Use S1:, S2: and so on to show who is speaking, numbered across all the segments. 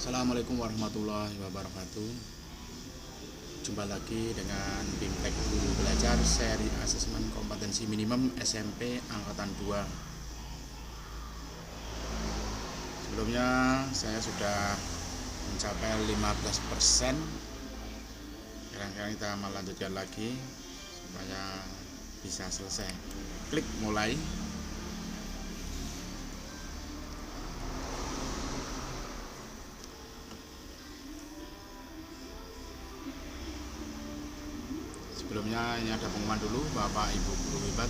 S1: Assalamualaikum warahmatullahi wabarakatuh. Jumpa lagi dengan BIMTEK Guru Belajar seri asesmen kompetensi minimum SMP angkatan 2. Sebelumnya saya sudah mencapai 15%. Sekarang kita melanjutkan lagi supaya bisa selesai. Klik mulai. Sebelumnya ini ada pengumuman dulu, Bapak Ibu guru hebat,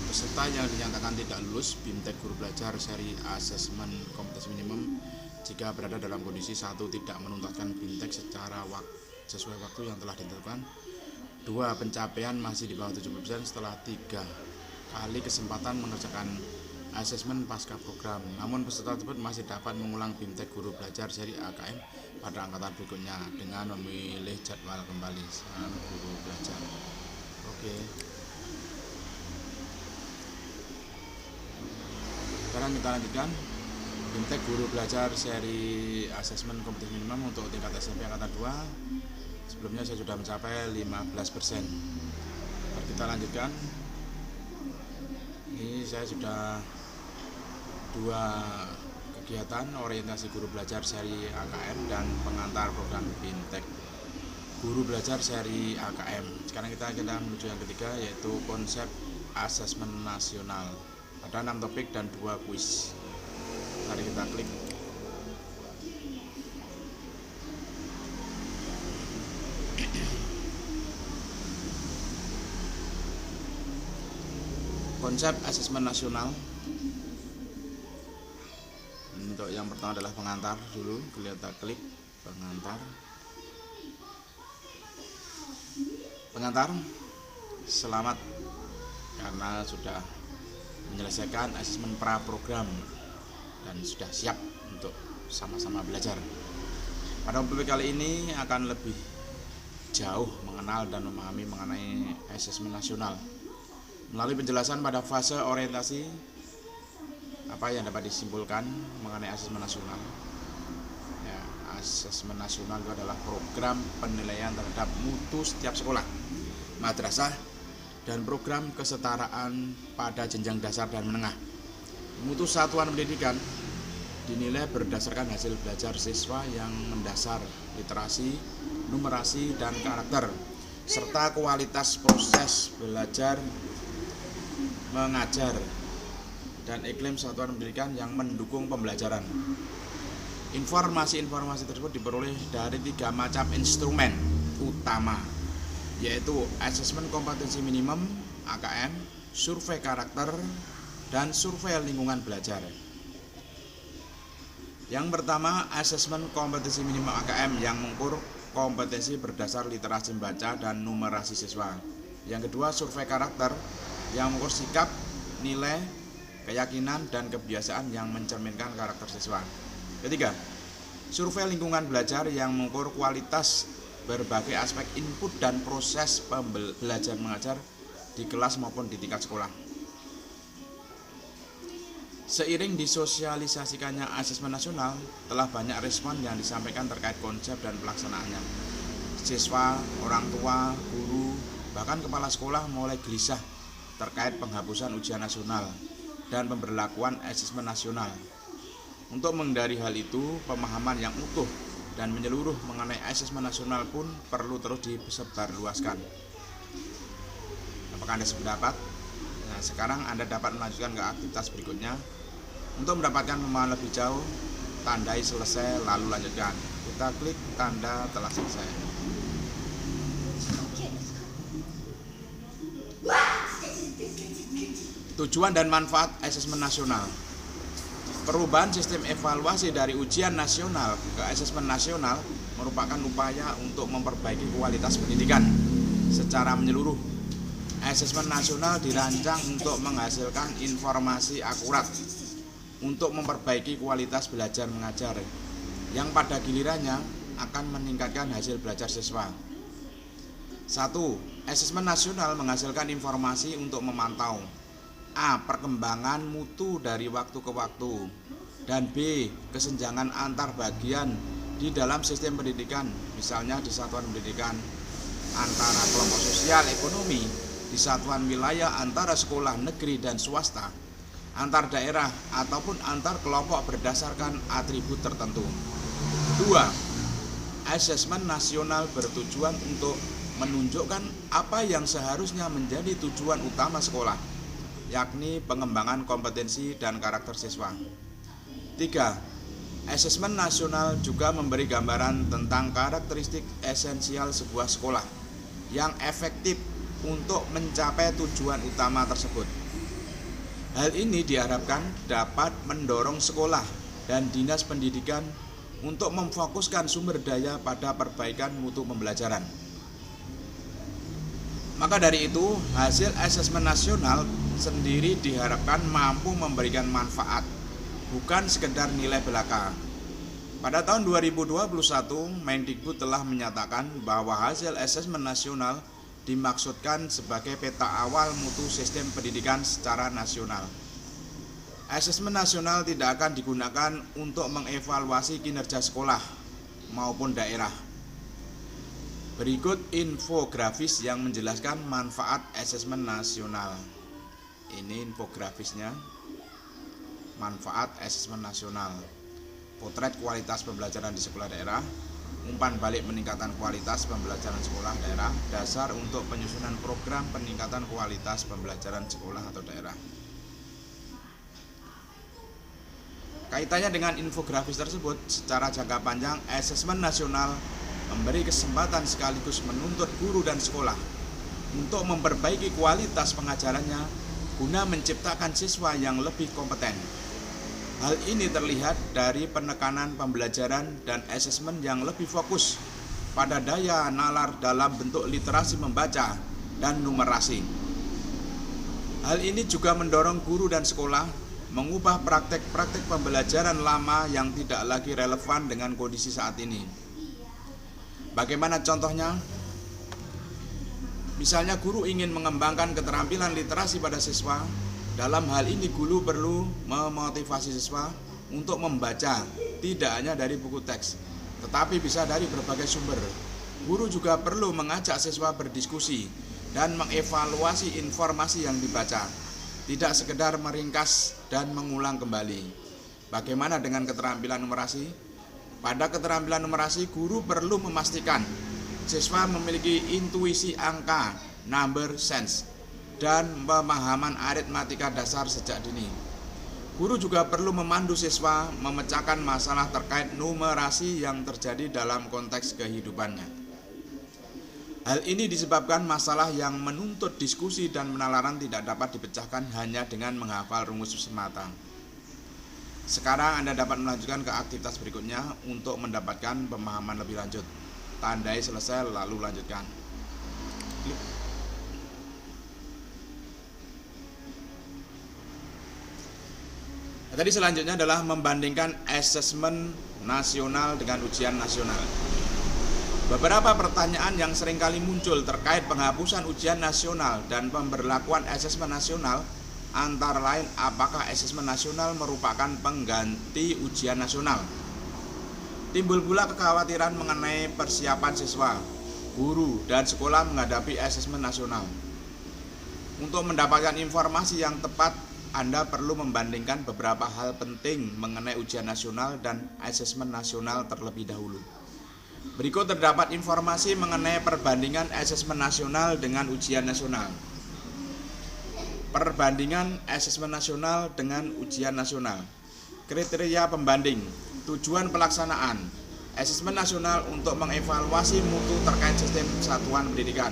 S1: peserta yang dinyatakan tidak lulus BIMTEK Guru Belajar seri asesmen kompetensi minimum jika berada dalam kondisi 1. Tidak menuntaskan BIMTEK sesuai waktu yang telah ditentukan. 2. Pencapaian masih di bawah 70% setelah 3 kali kesempatan mengerjakan asesmen pasca program. Namun peserta tersebut masih dapat mengulang BIMTEK Guru Belajar seri AKM pada angkatan berikutnya dengan memilih jadwal kembali. Salam guru belajar. Oke. Sekarang kita lanjutkan BIMTEK Guru Belajar seri asesmen kompetensi minimum untuk tingkat SMP angkatan 2. Sebelumnya saya sudah mencapai 15%. Mari kita lanjutkan. Ini saya sudah 2 kegiatan orientasi guru belajar seri AKM dan pengantar program BIMTEK Guru Belajar seri AKM. Sekarang kita menuju yang ketiga, yaitu konsep asesmen nasional. Ada 6 topik dan 2 kuis. Mari kita klik. Konsep asesmen nasional. Untuk yang pertama adalah pengantar dulu, kita klik pengantar. Pengantar, selamat karena sudah menyelesaikan asesmen pra program dan sudah siap untuk sama-sama belajar. Pada topik kali ini akan lebih jauh mengenal dan memahami mengenai asesmen nasional melalui penjelasan pada fase orientasi. Apa yang dapat disimpulkan mengenai asesmen nasional? Ya, asesmen nasional itu adalah program penilaian terhadap mutu setiap sekolah, madrasah, dan program kesetaraan pada jenjang dasar dan menengah. Mutu satuan pendidikan dinilai berdasarkan hasil belajar siswa yang mendasar literasi, numerasi, dan karakter, serta kualitas proses belajar mengajar dan iklim satuan pendidikan yang mendukung pembelajaran. Informasi-informasi tersebut diperoleh dari 3 macam instrumen utama, yaitu asesmen kompetensi minimum AKM, survei karakter, dan survei lingkungan belajar. Yang pertama, asesmen kompetensi minimum AKM yang mengukur kompetensi berdasar literasi membaca dan numerasi siswa. Yang kedua, survei karakter yang mengukur sikap, nilai, keyakinan, dan kebiasaan yang mencerminkan karakter siswa. Ketiga, survei lingkungan belajar yang mengukur kualitas berbagai aspek input dan proses belajar mengajar di kelas maupun di tingkat sekolah. Seiring disosialisasikannya asesmen nasional, telah banyak respon yang disampaikan terkait konsep dan pelaksanaannya. Siswa, orang tua, guru, bahkan kepala sekolah mulai gelisah terkait penghapusan ujian nasional dan pemberlakuan asesmen nasional. Untuk menghindari hal itu, pemahaman yang utuh dan menyeluruh mengenai asesmen nasional pun perlu terus disebarluaskan. Apakah Anda sependapat? Nah, sekarang Anda dapat melanjutkan ke aktivitas berikutnya. Untuk mendapatkan pemahaman lebih jauh, tandai selesai lalu lanjutkan. Kita klik tanda telah selesai. Tujuan dan manfaat asesmen nasional. Perubahan sistem evaluasi dari ujian nasional ke asesmen nasional merupakan upaya untuk memperbaiki kualitas pendidikan secara menyeluruh. Asesmen nasional dirancang untuk menghasilkan informasi akurat untuk memperbaiki kualitas belajar mengajar, yang pada gilirannya akan meningkatkan hasil belajar siswa. 1. Asesmen nasional menghasilkan informasi untuk memantau A. Perkembangan mutu dari waktu ke waktu, dan B. Kesenjangan antar bagian di di dalam sistem pendidikan, misalnya di satuan pendidikan antara kelompok sosial ekonomi, di satuan wilayah antara sekolah negeri dan swasta, antar daerah ataupun antar kelompok berdasarkan atribut tertentu. 2. Asesmen nasional bertujuan untuk menunjukkan apa yang seharusnya menjadi tujuan utama sekolah, yakni pengembangan kompetensi dan karakter siswa. 3. Asesmen nasional juga memberi gambaran tentang karakteristik esensial sebuah sekolah yang efektif untuk mencapai tujuan utama tersebut. Hal ini diharapkan dapat mendorong sekolah dan dinas pendidikan untuk memfokuskan sumber daya pada perbaikan mutu pembelajaran. Maka dari itu, hasil asesmen nasional sendiri diharapkan mampu memberikan manfaat, bukan sekedar nilai belaka. Pada tahun 2021, Mendikbud telah menyatakan bahwa hasil asesmen nasional dimaksudkan sebagai peta awal mutu sistem pendidikan secara nasional. Asesmen nasional tidak akan digunakan untuk mengevaluasi kinerja sekolah maupun daerah. Berikut infografis yang menjelaskan manfaat asesmen nasional. Ini infografisnya. Manfaat asesmen nasional. Potret kualitas pembelajaran di sekolah daerah, umpan balik peningkatan kualitas pembelajaran sekolah daerah, dasar untuk penyusunan program peningkatan kualitas pembelajaran sekolah atau daerah. Kaitannya dengan infografis tersebut, secara jangka panjang, asesmen nasional memberi kesempatan sekaligus menuntut guru dan sekolah untuk memperbaiki kualitas pengajarannya guna menciptakan siswa yang lebih kompeten. Hal ini terlihat dari penekanan pembelajaran dan asesmen yang lebih fokus pada daya nalar dalam bentuk literasi membaca dan numerasi. Hal ini juga mendorong guru dan sekolah mengubah praktek-praktek pembelajaran lama yang tidak lagi relevan dengan kondisi saat ini. Bagaimana contohnya? Misalnya guru ingin mengembangkan keterampilan literasi pada siswa. Dalam hal ini guru perlu memotivasi siswa untuk membaca tidak hanya dari buku teks, tetapi bisa dari berbagai sumber. Guru juga perlu mengajak siswa berdiskusi dan mengevaluasi informasi yang dibaca, tidak sekedar meringkas dan mengulang kembali. Bagaimana dengan keterampilan numerasi? Pada keterampilan numerasi, guru perlu memastikan siswa memiliki intuisi angka, number sense, dan pemahaman aritmatika dasar sejak dini. Guru juga perlu memandu siswa memecahkan masalah terkait numerasi yang terjadi dalam konteks kehidupannya. Hal ini disebabkan masalah yang menuntut diskusi dan penalaran tidak dapat dipecahkan hanya dengan menghafal rumus semata. Sekarang Anda dapat melanjutkan ke aktivitas berikutnya untuk mendapatkan pemahaman lebih lanjut. Tandai selesai lalu lanjutkan. Tadi selanjutnya adalah membandingkan asesmen nasional dengan ujian nasional. Beberapa pertanyaan yang seringkali muncul terkait penghapusan ujian nasional dan pemberlakuan asesmen nasional antara lain apakah asesmen nasional merupakan pengganti ujian nasional. Timbul pula kekhawatiran mengenai persiapan siswa, guru, dan sekolah menghadapi asesmen nasional. Untuk mendapatkan informasi yang tepat, Anda perlu membandingkan beberapa hal penting mengenai ujian nasional dan asesmen nasional terlebih dahulu. Berikut terdapat informasi mengenai perbandingan asesmen nasional dengan ujian nasional. Perbandingan asesmen nasional dengan ujian nasional. Kriteria pembanding, tujuan pelaksanaan. Asesmen nasional untuk mengevaluasi mutu terkait sistem satuan pendidikan.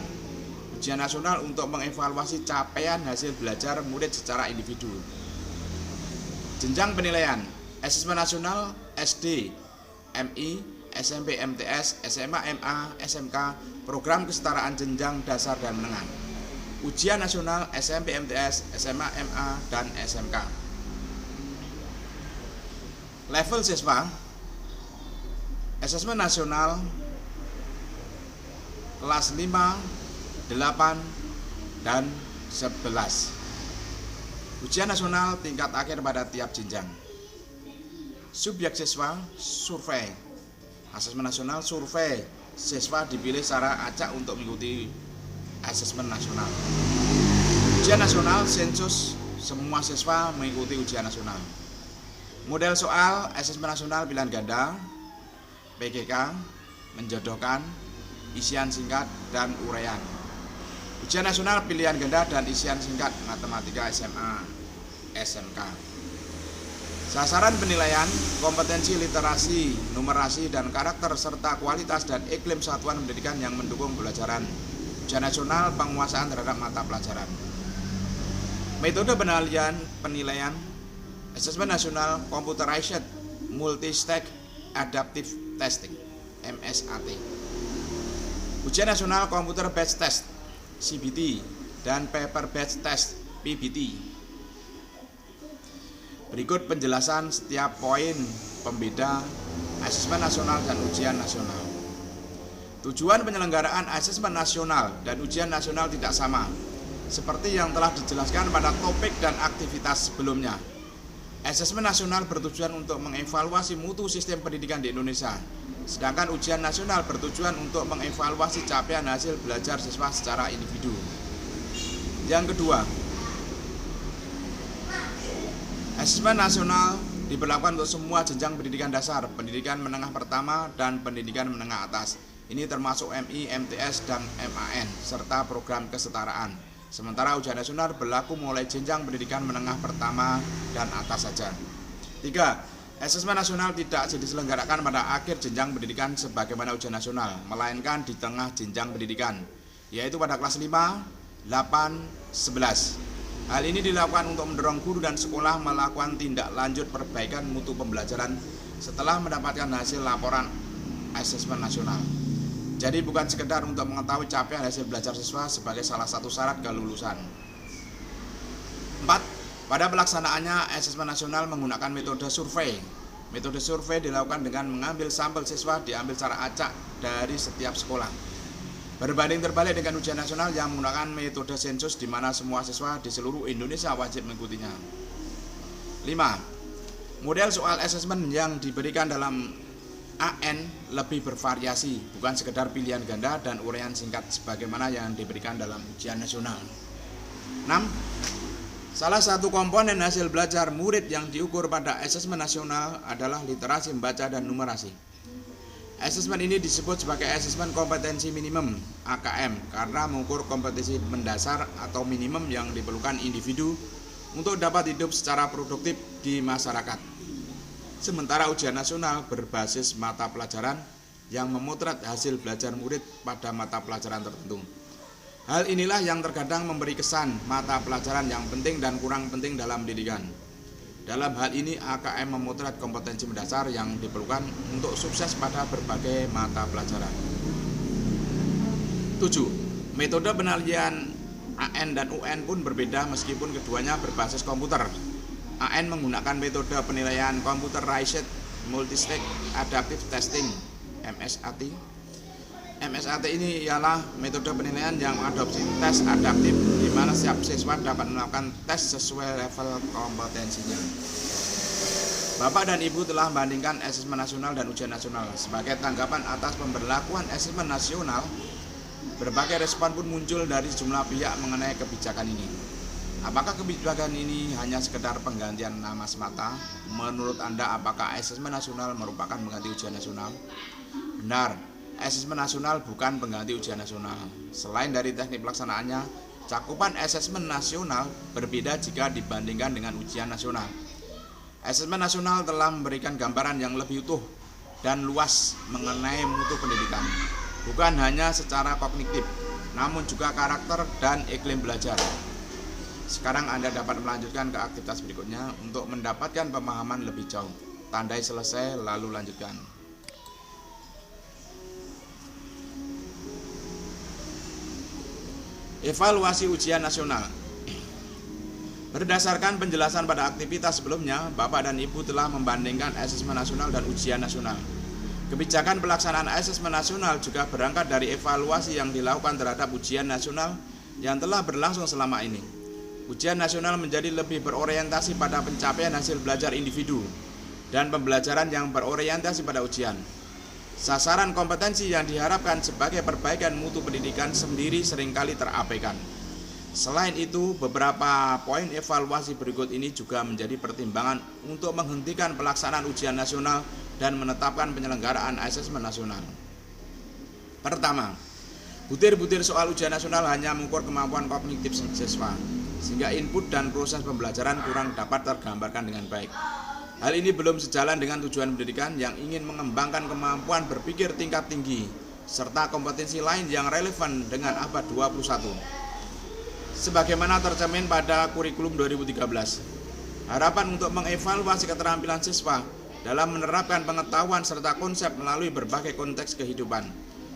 S1: Ujian nasional untuk mengevaluasi capaian hasil belajar murid secara individu. Jenjang penilaian, asesmen nasional SD, MI, SMP MTS, SMA MA, SMK, program kesetaraan jenjang dasar dan menengah. Ujian nasional SMP MTS, SMA MA, dan SMK. Level siswa, asesmen nasional kelas 5, 8, dan 11. Ujian nasional tingkat akhir pada tiap jenjang. Subjek siswa, survei. Asesmen nasional survei, siswa dipilih secara acak untuk mengikuti asesmen nasional. Ujian nasional sensus, semua siswa mengikuti ujian nasional. Model soal asesmen nasional pilihan ganda, PGK, menjodohkan, isian singkat, dan uraian. Ujian nasional pilihan ganda dan isian singkat matematika SMA, SMK. Sasaran penilaian, kompetensi literasi, numerasi, dan karakter serta kualitas dan iklim satuan pendidikan yang mendukung pembelajaran. Ujian nasional penguasaan terhadap mata pelajaran. Metode penilaian asesmen nasional computerized multi-stage adaptive testing (MSAT). Ujian nasional computer based test (CBT) dan paper based test (PBT). Berikut penjelasan setiap poin pembeda asesmen nasional dan ujian nasional. Tujuan penyelenggaraan asesmen nasional dan ujian nasional tidak sama, seperti yang telah dijelaskan pada topik dan aktivitas sebelumnya. Asesmen nasional bertujuan untuk mengevaluasi mutu sistem pendidikan di Indonesia, sedangkan ujian nasional bertujuan untuk mengevaluasi capaian hasil belajar siswa secara individu. Yang kedua, asesmen nasional diberlakukan untuk semua jenjang pendidikan dasar, pendidikan menengah pertama, dan pendidikan menengah atas. Ini termasuk MI, MTS, dan MAN, serta program kesetaraan. Sementara ujian nasional berlaku mulai jenjang pendidikan menengah pertama dan atas saja. 3. Asesmen nasional tidak diselenggarakan pada akhir jenjang pendidikan sebagaimana ujian nasional, melainkan di tengah jenjang pendidikan, yaitu pada kelas 5, 8, 11. Hal ini dilakukan untuk mendorong guru dan sekolah melakukan tindak lanjut perbaikan mutu pembelajaran setelah mendapatkan hasil laporan asesmen nasional. Jadi bukan sekedar untuk mengetahui capaian hasil belajar siswa sebagai salah satu syarat kelulusan. 4. Pada pelaksanaannya, asesmen nasional menggunakan metode survei. Metode survei dilakukan dengan mengambil sampel siswa diambil secara acak dari setiap sekolah. Berbanding terbalik dengan ujian nasional yang menggunakan metode sensus di mana semua siswa di seluruh Indonesia wajib mengikutinya. 5. Model soal asesmen yang diberikan dalam AN lebih bervariasi, bukan sekedar pilihan ganda dan uraian singkat sebagaimana yang diberikan dalam ujian nasional. 6. Salah satu komponen hasil belajar murid yang diukur pada asesmen nasional adalah literasi membaca dan numerasi. Asesmen ini disebut sebagai asesmen kompetensi minimum (AKM) karena mengukur kompetensi mendasar atau minimum yang diperlukan individu untuk dapat hidup secara produktif di masyarakat. Sementara ujian nasional berbasis mata pelajaran yang memotret hasil belajar murid pada mata pelajaran tertentu. Hal inilah yang terkadang memberi kesan mata pelajaran yang penting dan kurang penting dalam pendidikan. Dalam hal ini, AKM memotret kompetensi mendasar yang diperlukan untuk sukses pada berbagai mata pelajaran. 7. Metode penilaian AN dan UN pun berbeda meskipun keduanya berbasis komputer. AN menggunakan metode penilaian computerized multi-stage adaptive testing (MSAT). MSAT ini ialah metode penilaian yang mengadopsi tes adaptif di mana setiap siswa dapat melakukan tes sesuai level kompetensinya. Bapak dan Ibu telah membandingkan asesmen nasional dan ujian nasional. Sebagai tanggapan atas pemberlakuan asesmen nasional, berbagai respon pun muncul dari sejumlah pihak mengenai kebijakan ini. Apakah kebijakan ini hanya sekedar penggantian nama semata? Menurut Anda, apakah asesmen nasional merupakan pengganti ujian nasional? Benar. Asesmen nasional bukan pengganti ujian nasional. Selain dari teknik pelaksanaannya, cakupan asesmen nasional berbeda jika dibandingkan dengan ujian nasional. Asesmen nasional telah memberikan gambaran yang lebih utuh dan luas mengenai mutu pendidikan, bukan hanya secara kognitif, namun juga karakter dan iklim belajar. Sekarang Anda dapat melanjutkan ke aktivitas berikutnya untuk mendapatkan pemahaman lebih jauh. Tandai selesai lalu lanjutkan. Evaluasi ujian nasional. Berdasarkan penjelasan pada aktivitas sebelumnya, Bapak dan Ibu telah membandingkan asesmen nasional dan ujian nasional. Kebijakan pelaksanaan asesmen nasional juga berangkat dari evaluasi yang dilakukan terhadap ujian nasional yang telah berlangsung selama ini. Ujian nasional menjadi lebih berorientasi pada pencapaian hasil belajar individu dan pembelajaran yang berorientasi pada ujian. Sasaran kompetensi yang diharapkan sebagai perbaikan mutu pendidikan sendiri seringkali terabaikan. Selain itu, beberapa poin evaluasi berikut ini juga menjadi pertimbangan untuk menghentikan pelaksanaan ujian nasional dan menetapkan penyelenggaraan asesmen nasional. Pertama, butir-butir soal ujian nasional hanya mengukur kemampuan kognitif siswa, sehingga input dan proses pembelajaran kurang dapat tergambarkan dengan baik. Hal ini belum sejalan dengan tujuan pendidikan yang ingin mengembangkan kemampuan berpikir tingkat tinggi, serta kompetensi lain yang relevan dengan abad 21. Sebagaimana tercermin pada kurikulum 2013, harapan untuk mengevaluasi keterampilan siswa dalam menerapkan pengetahuan serta konsep melalui berbagai konteks kehidupan,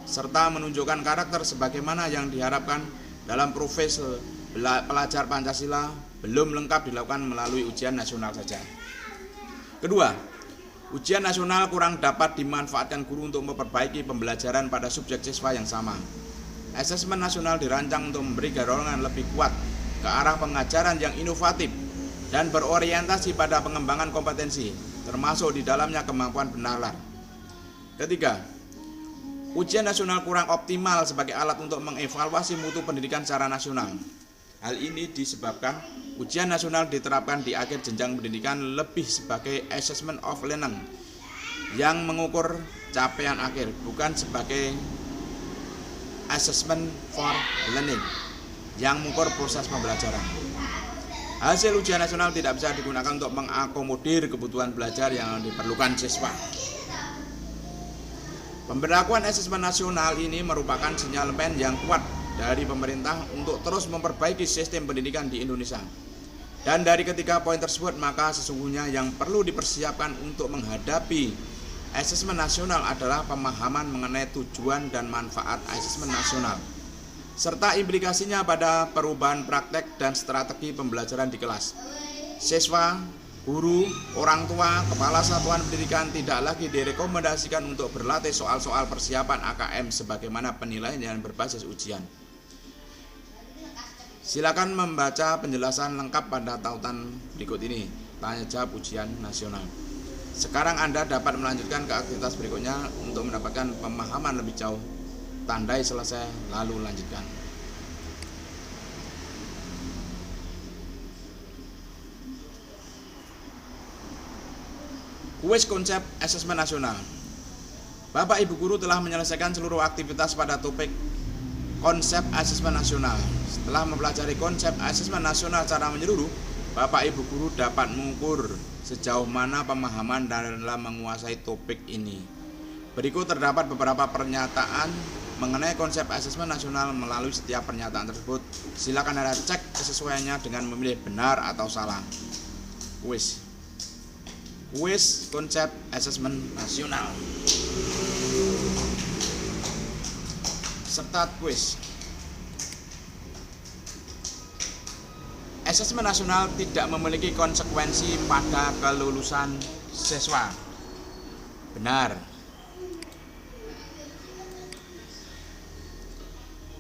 S1: serta menunjukkan karakter sebagaimana yang diharapkan dalam profil pelajar Pancasila belum lengkap dilakukan melalui ujian nasional saja. Kedua, ujian nasional kurang dapat dimanfaatkan guru untuk memperbaiki pembelajaran pada subjek siswa yang sama. Asesmen nasional dirancang untuk memberi dorongan lebih kuat ke arah pengajaran yang inovatif dan berorientasi pada pengembangan kompetensi, termasuk di dalamnya kemampuan bernalar. Ketiga, ujian nasional kurang optimal sebagai alat untuk mengevaluasi mutu pendidikan secara nasional. Hal ini disebabkan ujian nasional diterapkan di akhir jenjang pendidikan lebih sebagai assessment of learning yang mengukur capaian akhir, bukan sebagai assessment for learning yang mengukur proses pembelajaran. Hasil ujian nasional tidak bisa digunakan untuk mengakomodir kebutuhan belajar yang diperlukan siswa. Pemberlakuan asesmen nasional ini merupakan sinyalemen yang kuat dari pemerintah untuk terus memperbaiki sistem pendidikan di Indonesia. Dan dari ketiga poin tersebut, maka sesungguhnya yang perlu dipersiapkan untuk menghadapi asesmen nasional adalah pemahaman mengenai tujuan dan manfaat asesmen nasional, serta implikasinya pada perubahan praktek dan strategi pembelajaran di kelas. Siswa, guru, orang tua, kepala satuan pendidikan tidak lagi direkomendasikan untuk berlatih soal-soal persiapan AKM sebagaimana penilaian yang berbasis ujian. Silakan membaca penjelasan lengkap pada tautan berikut ini, tanya jawab ujian nasional. Sekarang Anda dapat melanjutkan ke aktivitas berikutnya untuk mendapatkan pemahaman lebih jauh. Tandai selesai, lalu lanjutkan. Kuis konsep asesmen nasional. Bapak Ibu guru telah menyelesaikan seluruh aktivitas pada topik konsep asesmen nasional. Setelah mempelajari konsep asesmen nasional secara menyeluruh, Bapak Ibu guru dapat mengukur sejauh mana pemahaman dalam menguasai topik ini. Berikut terdapat beberapa pernyataan mengenai konsep asesmen nasional. Melalui setiap pernyataan tersebut, silakan Anda cek kesesuaiannya dengan memilih benar atau salah. Kuis konsep asesmen nasional. Start kuis. Asesmen nasional tidak memiliki konsekuensi pada kelulusan siswa. Benar.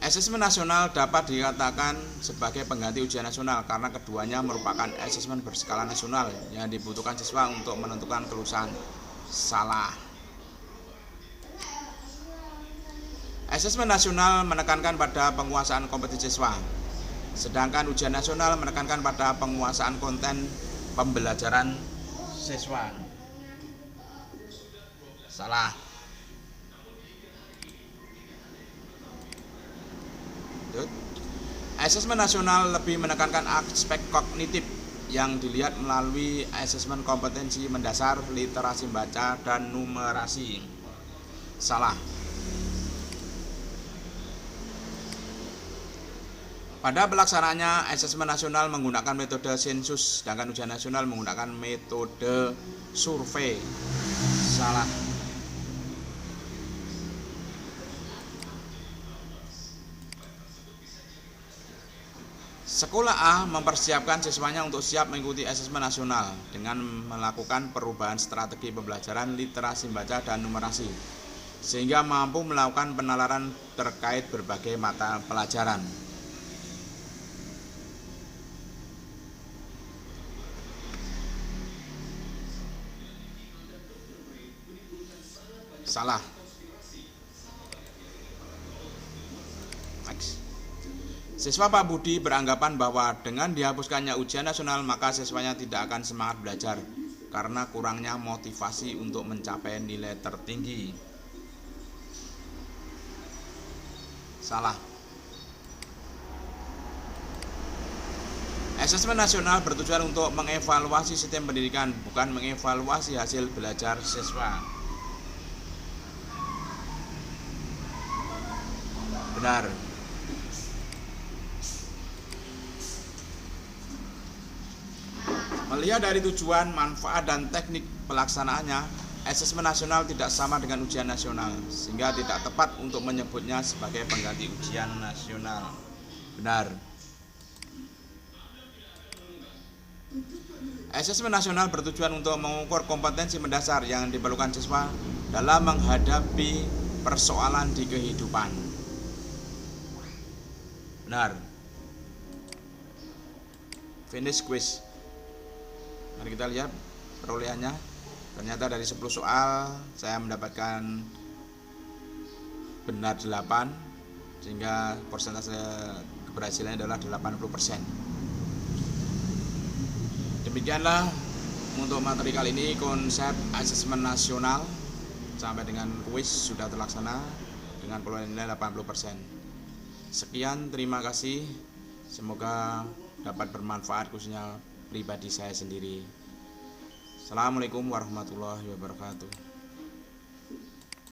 S1: Asesmen nasional dapat dikatakan sebagai pengganti ujian nasional karena keduanya merupakan asesmen berskala nasional yang dibutuhkan siswa untuk menentukan kelulusan. Salah. Asesmen nasional menekankan pada penguasaan kompetensi siswa, sedangkan ujian nasional menekankan pada penguasaan konten pembelajaran siswa. Salah. Asesmen nasional lebih menekankan aspek kognitif yang dilihat melalui asesmen kompetensi mendasar, literasi baca, dan numerasi. Salah. Pada pelaksanaannya, asesmen nasional menggunakan metode sensus, sedangkan ujian nasional menggunakan metode survei. Salah. Sekolah A mempersiapkan siswanya untuk siap mengikuti asesmen nasional dengan melakukan perubahan strategi pembelajaran literasi baca dan numerasi, sehingga mampu melakukan penalaran terkait berbagai mata pelajaran. Salah. Siswa Pak Budi beranggapan bahwa dengan dihapuskannya ujian nasional maka siswanya tidak akan semangat belajar karena kurangnya motivasi untuk mencapai nilai tertinggi. Salah. Asesmen nasional bertujuan untuk mengevaluasi sistem pendidikan, bukan mengevaluasi hasil belajar siswa. Benar. Melihat dari tujuan, manfaat, dan teknik pelaksanaannya, asesmen nasional tidak sama dengan ujian nasional, sehingga tidak tepat untuk menyebutnya sebagai pengganti ujian nasional. Benar. Asesmen nasional bertujuan untuk mengukur kompetensi mendasar yang diperlukan siswa dalam menghadapi persoalan di kehidupan. Benar. Finish quiz. Mari kita lihat perolehannya. Ternyata dari 10 soal saya mendapatkan benar 8, sehingga persentase keberhasilannya adalah 80%. Demikianlah untuk materi kali ini, konsep asesmen nasional sampai dengan kuis sudah terlaksana dengan perolehan nilai 80%. Sekian, terima kasih. Semoga dapat bermanfaat khususnya pribadi saya sendiri. Assalamualaikum warahmatullahi wabarakatuh.